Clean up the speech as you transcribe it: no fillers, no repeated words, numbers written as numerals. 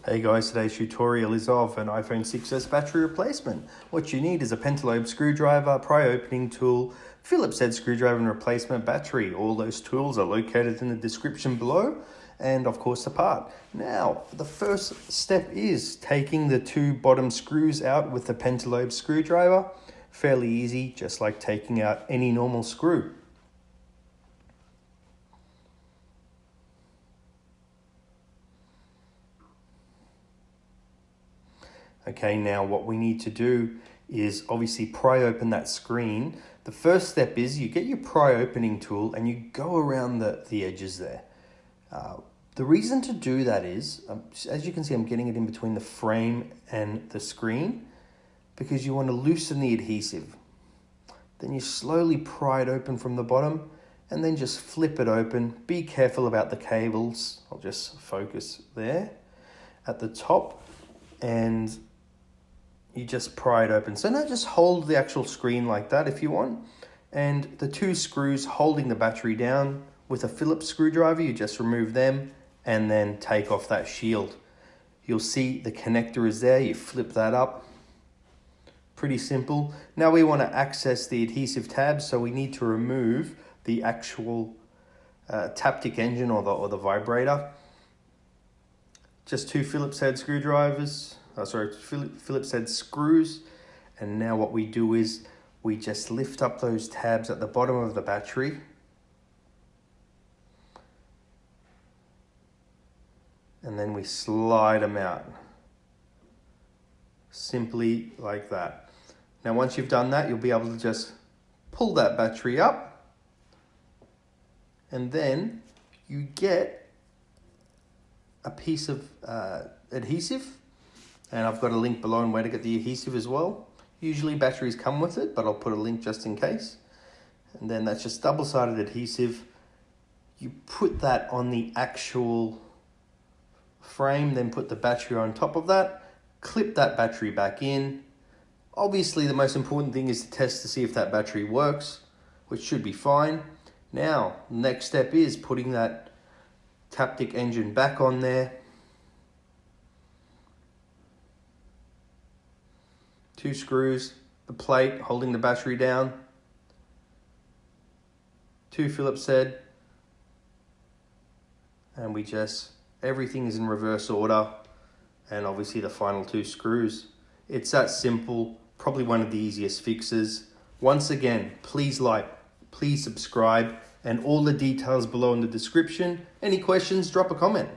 Hey guys, today's tutorial is of an iPhone 6s battery replacement. What you need is a pentalobe screwdriver, pry opening tool, Phillips head screwdriver and replacement battery. All those tools are located in the description below and of course the part. Now, the first step is taking the two bottom screws out with the pentalobe screwdriver. Fairly easy, just like taking out any normal screw. Okay, now what we need to do is obviously pry open that screen. The first step is you get your pry opening tool and you go around the edges there. The reason to do that is, as you can see, I'm getting it in between the frame and the screen because you want to loosen the adhesive. Then you slowly pry it open from the bottom and then just flip it open. Be careful about the cables. I'll just focus there at the top and you just pry it open. So now just hold the actual screen like that if you want. And the two screws holding the battery down with a Phillips screwdriver, you just remove them and then take off that shield. You'll see the connector is there. You flip that up. Pretty simple. Now we want to access the adhesive tabs, so we need to remove the actual taptic engine or the vibrator. Just two Phillips head screwdrivers. Phillips head screws. And now what we do is we just lift up those tabs at the bottom of the battery. And then we slide them out. Simply like that. Now once you've done that, you'll be able to just pull that battery up. And then you get a piece of adhesive. And I've got a link below on where to get the adhesive as well. Usually batteries come with it, but I'll put a link just in case. And then that's just double-sided adhesive. You put that on the actual frame, then put the battery on top of that. Clip that battery back in. Obviously, the most important thing is to test to see if that battery works, which should be fine. Now, next step is putting that taptic engine back on there. Two screws, the plate holding the battery down, two Phillips head, and everything is in reverse order, and obviously the final two screws. It's that simple, probably one of the easiest fixes. Once again, please like, please subscribe, and all the details below in the description. Any questions, drop a comment.